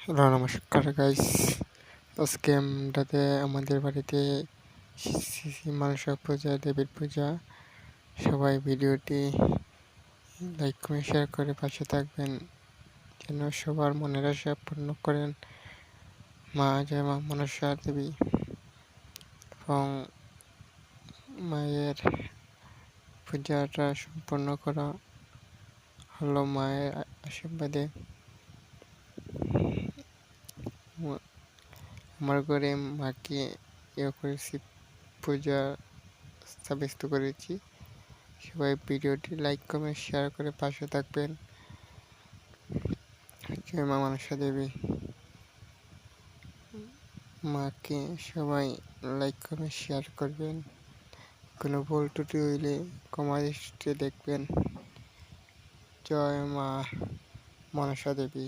Hello নমস্কার guys. আজকে আমাদের বাড়িতে মনসা পূজা, দেবীর পূজা। সবাই ভিডিওটি লাইক করে শেয়ার করে পাশে থাকবেন, যেন সবার মনের আশা পূর্ণ করেন জয় মা মনসা দেবী। এবং মায়ের পূজাটা সম্পন্ন করা হলো মায়ের আশীর্বাদে। আমার ঘরে মাকে করেছি, পূজা সাব্যস্ত করেছি। সবাই ভিডিওটি লাইক কমেন্ট শেয়ার করে পাশে থাকবেন। জয় মা মনসা দেবী। মাকে সবাই লাইক কমেন্ট শেয়ার করবেন। কোনো ভুল ত্রুটি হইলে ক্ষমা দৃষ্টিতে দেখবেন। জয় মা মনসা দেবী।